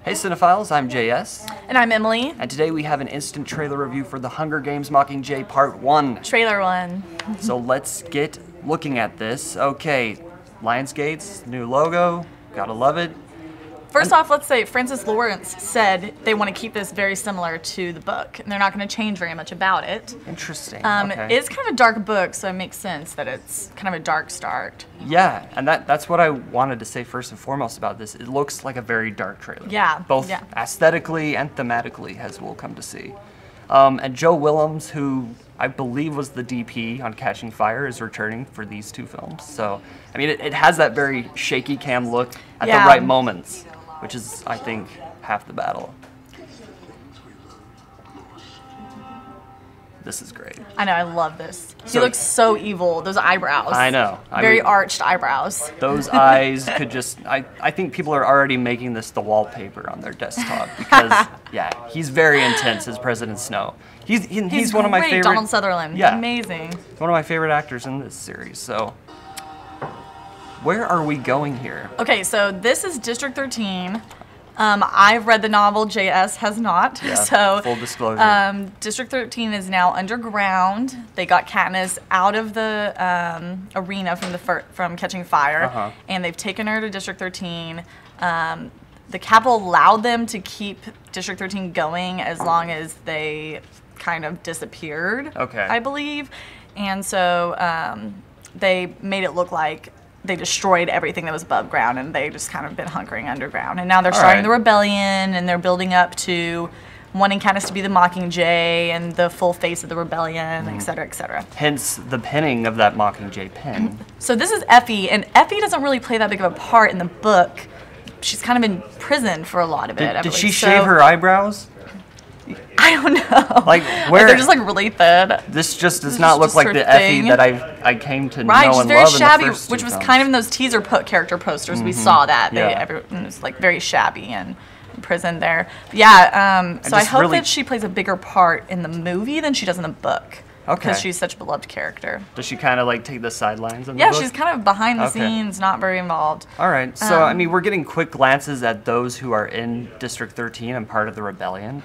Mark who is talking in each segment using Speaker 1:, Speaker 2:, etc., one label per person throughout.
Speaker 1: Hey Cinephiles, I'm JS.
Speaker 2: And I'm Emily.
Speaker 1: And today we have an instant trailer review for The Hunger Games Mockingjay Part 1.
Speaker 2: Trailer 1.
Speaker 1: So let's get looking at this. Okay, Lionsgate's new logo, gotta love it.
Speaker 2: First off, let's say Francis Lawrence said they want to keep this very similar to the book, and they're not going to change very much about it.
Speaker 1: Interesting. Okay.
Speaker 2: It's kind of a dark book, so it makes sense that it's kind of a dark start.
Speaker 1: Yeah, and that's what I wanted to say first and foremost about this. It looks like a very dark trailer.
Speaker 2: Yeah.
Speaker 1: Both aesthetically and thematically, as we'll come to see. And Joe Willems, who I believe was the DP on Catching Fire, is returning for these two films. So, I mean, it has that very shaky cam look at the right moments, which is, I think, half the battle. This is great.
Speaker 2: I know, I love this. He looks so evil. Those eyebrows.
Speaker 1: I know.
Speaker 2: Very arched eyebrows.
Speaker 1: Those eyes could just... I think people are already making this the wallpaper on their desktop because, yeah, he's very intense as President Snow. He's one of my favorite...
Speaker 2: Donald Sutherland.
Speaker 1: Yeah.
Speaker 2: Amazing.
Speaker 1: One of my favorite actors in this series, so... Where are we going here?
Speaker 2: Okay, so this is District 13. I've read the novel, JS has not.
Speaker 1: Yeah,
Speaker 2: so
Speaker 1: full disclosure.
Speaker 2: District 13 is now underground. They got Katniss out of the arena from Catching Fire, and they've taken her to District 13. The Capitol allowed them to keep District 13 going as long as they kind of disappeared, I believe. And so they made it look like they destroyed everything that was above ground, and they just kind of been hunkering underground. And now they're starting the rebellion, and they're building up to wanting Katniss to be the Mockingjay and the full face of the rebellion, et cetera, et cetera.
Speaker 1: Hence the pinning of that Mockingjay pin.
Speaker 2: So this is Effie, and Effie doesn't really play that big of a part in the book. She's kind of in prison for a lot of it.
Speaker 1: Did she shave her eyebrows?
Speaker 2: I don't know.
Speaker 1: Like where
Speaker 2: they're just like really thin.
Speaker 1: This just does not look like the Effie that I came to know and love
Speaker 2: very shabby,
Speaker 1: in the first
Speaker 2: which
Speaker 1: two
Speaker 2: was
Speaker 1: films.
Speaker 2: kind of in those teaser character posters. We saw that.
Speaker 1: Yeah.
Speaker 2: Everyone was like very shabby and in prison there. But yeah. So I hope that she plays a bigger part in the movie than she does in the book.
Speaker 1: Okay.
Speaker 2: Because she's such a beloved character.
Speaker 1: Does she kind of like take the sidelines in the book?
Speaker 2: Yeah, she's kind of behind the scenes, not very involved.
Speaker 1: All right. So I mean, we're getting quick glances at those who are in District 13 and part of the rebellion.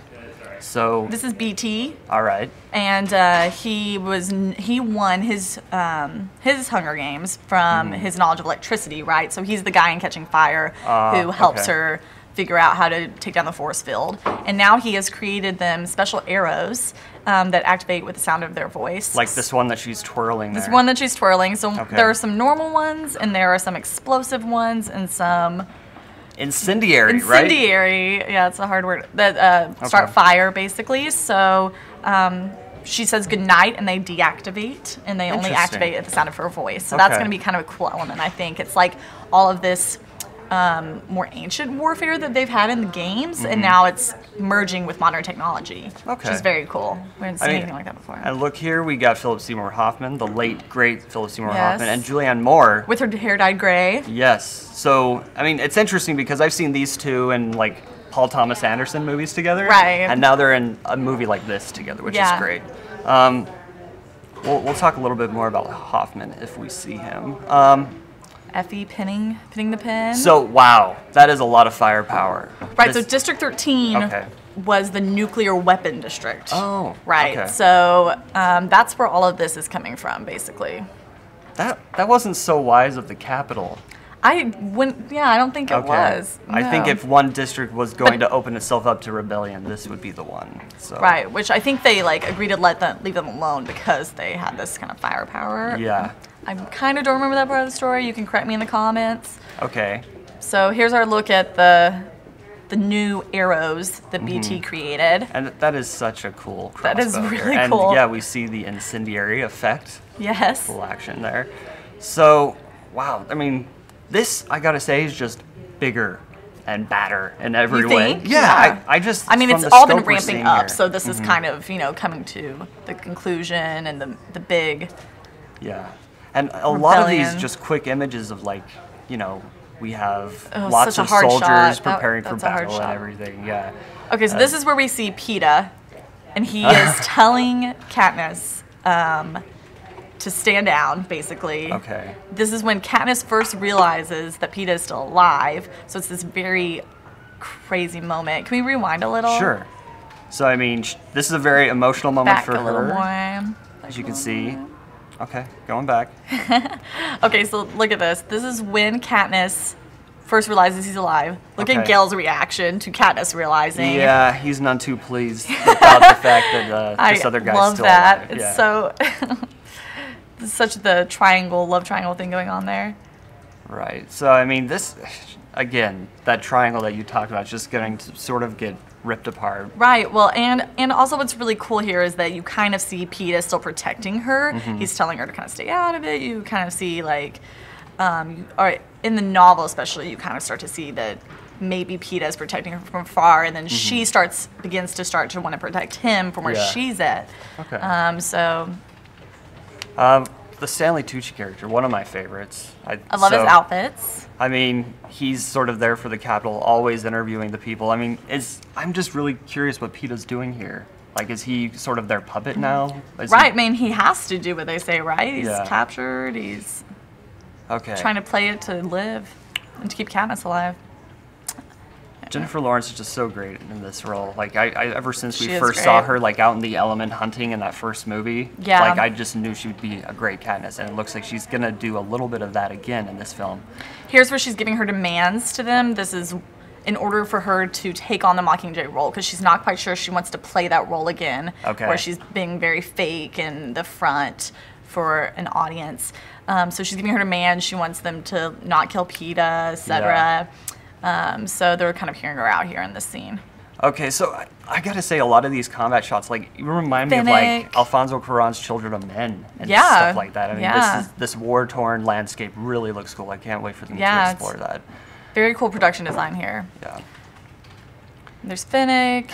Speaker 1: So
Speaker 2: this is BT.
Speaker 1: All right.
Speaker 2: And he won his Hunger Games from his knowledge of electricity, right? So he's the guy in Catching Fire who helps her figure out how to take down the force field. And now he has created them special arrows that activate with the sound of their voice.
Speaker 1: Like this one that she's twirling there.
Speaker 2: This one that she's twirling. So there are some normal ones, and there are some explosive ones, and some...
Speaker 1: Incendiary, right?
Speaker 2: Incendiary, yeah, it's a hard word. That start fire, basically. So she says goodnight, and they deactivate, and they only activate at the sound of her voice. So that's going to be kind of a cool element, I think. It's like all of this more ancient warfare that they've had in the games, and now it's merging with modern technology, which is very cool. We haven't seen anything like that before.
Speaker 1: And look here, we got Philip Seymour Hoffman, the late, great Philip Seymour Hoffman, and Julianne Moore.
Speaker 2: With her hair dyed gray.
Speaker 1: Yes. So, I mean, it's interesting because I've seen these two in, like, Paul Thomas Anderson movies together.
Speaker 2: Right.
Speaker 1: And now they're in a movie like this together, which is great. We'll talk a little bit more about Hoffman if we see him.
Speaker 2: Effie pinning the pin.
Speaker 1: So, wow, that is a lot of firepower.
Speaker 2: Right, so District 13 was the nuclear weapon district.
Speaker 1: Oh,
Speaker 2: right. So that's where all of this is coming from, basically.
Speaker 1: That wasn't so wise of the Capitol.
Speaker 2: I don't think it was. No.
Speaker 1: I think if one district was going to open itself up to rebellion, this would be the one. So.
Speaker 2: Right, which I think they like agreed to leave them alone because they had this kind of firepower.
Speaker 1: Yeah.
Speaker 2: I kind of don't remember that part of the story. You can correct me in the comments.
Speaker 1: Okay.
Speaker 2: So here's our look at the new arrows that BT created.
Speaker 1: And that is such a cool crossbow.
Speaker 2: That is really
Speaker 1: and
Speaker 2: cool.
Speaker 1: Yeah, we see the incendiary effect.
Speaker 2: Yes.
Speaker 1: Full action there. So, wow, I mean, this, I gotta say, is just bigger and badder in every way. Yeah, I mean, it's all been ramping up,
Speaker 2: so this is kind of, coming to the conclusion and the big...
Speaker 1: Yeah. And a lot of these just quick images of, like, we have lots of soldiers preparing for battle and everything. Yeah.
Speaker 2: Okay, so this is where we see Peta, and he is telling Katniss to stand down, basically.
Speaker 1: Okay.
Speaker 2: This is when Katniss first realizes that Peta is still alive, so it's this very crazy moment. Can we rewind a little?
Speaker 1: Sure. So, I mean, this is a very emotional moment
Speaker 2: Back
Speaker 1: for
Speaker 2: a little
Speaker 1: her,
Speaker 2: more.
Speaker 1: as you can see. Okay, going back.
Speaker 2: Okay, so look at this. This is when Katniss first realizes he's alive. Look at
Speaker 1: Okay.
Speaker 2: Gale's reaction to Katniss realizing.
Speaker 1: Yeah, he's none too pleased about the fact that this other guy's
Speaker 2: love
Speaker 1: still
Speaker 2: that.
Speaker 1: alive.
Speaker 2: It's
Speaker 1: Yeah.
Speaker 2: so it's such the love triangle thing going on there.
Speaker 1: Right. So, I mean, this, again, that triangle that you talked about is just going to sort of get ripped apart.
Speaker 2: Right. Well, and also what's really cool here is that you kind of see Peta still protecting her. He's telling her to kind of stay out of it. You kind of see like, or in the novel especially, you kind of start to see that maybe Peta is protecting her from afar, and then she begins to want to protect him from where
Speaker 1: Yeah.
Speaker 2: she's at.
Speaker 1: Okay.
Speaker 2: So
Speaker 1: The Stanley Tucci character, one of my favorites.
Speaker 2: I love his outfits.
Speaker 1: I mean, he's sort of there for the Capitol, always interviewing the people. I mean, I'm just really curious what Peta's doing here. Like, is he sort of their puppet now?
Speaker 2: Right. I mean, he has to do what they say, right? He's
Speaker 1: Yeah.
Speaker 2: captured. He's
Speaker 1: Okay.
Speaker 2: trying to play it to live and to keep Katniss alive.
Speaker 1: Jennifer Lawrence is just so great in this role. Like, I ever since we
Speaker 2: She is
Speaker 1: first saw
Speaker 2: great.
Speaker 1: her, like, out in the element hunting in that first movie,
Speaker 2: Yeah.
Speaker 1: like, I just knew she would be a great Katniss, and it looks like she's gonna do a little bit of that again in this film.
Speaker 2: Here's where she's giving her demands to them. This is in order for her to take on the Mockingjay role, because she's not quite sure she wants to play that role again,
Speaker 1: Okay.
Speaker 2: where she's being very fake in the front for an audience. So she's giving her demands. She wants them to not kill Peta, etc. So they're kind of hearing her out here in this scene.
Speaker 1: Okay, so I gotta say, a lot of these combat shots, like, you remind me of,
Speaker 2: Finnick.
Speaker 1: like, Alfonso Cuarón's Children of Men and
Speaker 2: Yeah,
Speaker 1: stuff like that. I mean,
Speaker 2: yeah.
Speaker 1: this war-torn landscape really looks cool. I can't wait for them
Speaker 2: Yeah,
Speaker 1: to
Speaker 2: it's-
Speaker 1: explore that.
Speaker 2: Very cool production design here.
Speaker 1: Yeah.
Speaker 2: There's Finnick.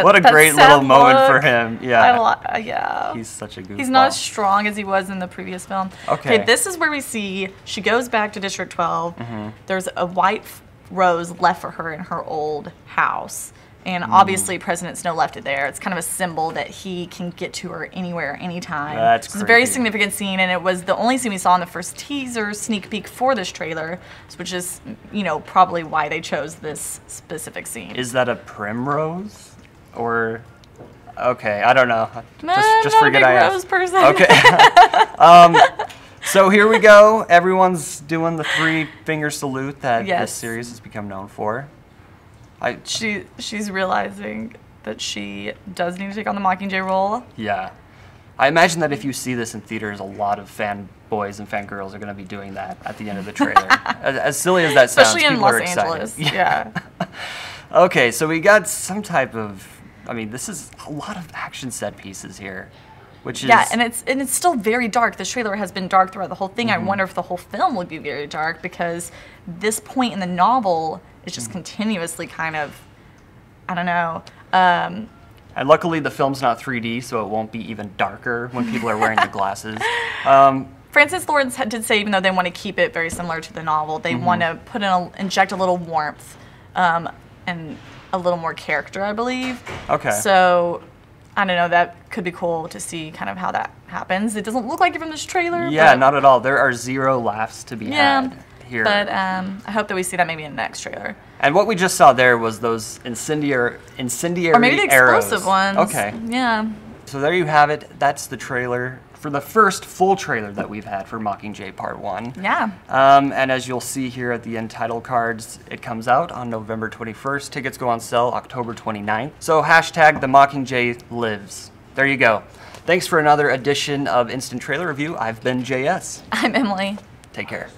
Speaker 1: What a
Speaker 2: that
Speaker 1: great
Speaker 2: sad
Speaker 1: little moment for
Speaker 2: look.
Speaker 1: him. Yeah.
Speaker 2: Yeah.
Speaker 1: He's such a goofball.
Speaker 2: He's not as strong as he was in the previous film.
Speaker 1: Okay.
Speaker 2: This is where we see she goes back to District 12.
Speaker 1: Mm-hmm.
Speaker 2: There's a white rose left for her in her old house. And
Speaker 1: Mm.
Speaker 2: obviously President Snow left it there. It's kind of a symbol that he can get to her anywhere, anytime.
Speaker 1: That's
Speaker 2: It's a very
Speaker 1: creepy.
Speaker 2: significant scene, and it was the only scene we saw in the first teaser sneak peek for this trailer, which is, probably why they chose this specific scene.
Speaker 1: Is that a primrose? Or... Okay, I don't know.
Speaker 2: No,
Speaker 1: just
Speaker 2: not
Speaker 1: forget
Speaker 2: a big
Speaker 1: I asked.
Speaker 2: rose person.
Speaker 1: Okay. So here we go. Everyone's doing the 3-finger salute that
Speaker 2: Yes.
Speaker 1: this series has become known for.
Speaker 2: She's realizing that she does need to take on the Mockingjay role.
Speaker 1: Yeah. I imagine that if you see this in theaters, a lot of fanboys and fangirls are going to be doing that at the end of the trailer. as silly as that sounds,
Speaker 2: Especially in
Speaker 1: people are
Speaker 2: Los
Speaker 1: excited.
Speaker 2: Angeles. Yeah.
Speaker 1: Okay, so we got some type of... I mean, this is a lot of action set pieces here, which is...
Speaker 2: Yeah, and it's still very dark. The trailer has been dark throughout the whole thing.
Speaker 1: Mm-hmm.
Speaker 2: I wonder if the whole film will be very dark, because this point in the novel is just continuously kind of, I don't know.
Speaker 1: And luckily the film's not 3D, so it won't be even darker when people are wearing the glasses.
Speaker 2: Francis Lawrence did say, even though they want to keep it very similar to the novel, they
Speaker 1: Mm-hmm.
Speaker 2: want to inject a little warmth and a little more character, I believe.
Speaker 1: Okay.
Speaker 2: So, I don't know, that could be cool to see kind of how that happens. It doesn't look like it from this trailer.
Speaker 1: Yeah,
Speaker 2: but,
Speaker 1: not at all. There are 0 laughs to be had here.
Speaker 2: But I hope that we see that maybe in the next trailer.
Speaker 1: And what we just saw there was those incendiary
Speaker 2: Or maybe the
Speaker 1: arrows.
Speaker 2: explosive ones.
Speaker 1: Okay.
Speaker 2: Yeah.
Speaker 1: So there you have it. That's the trailer for the first full trailer that we've had for Mockingjay Part 1.
Speaker 2: Yeah.
Speaker 1: And as you'll see here at the end title cards, it comes out on November 21st. Tickets go on sale October 29th. So hashtag the Mockingjay lives. There you go. Thanks for another edition of Instant Trailer Review. I've been JS.
Speaker 2: I'm Emily.
Speaker 1: Take care.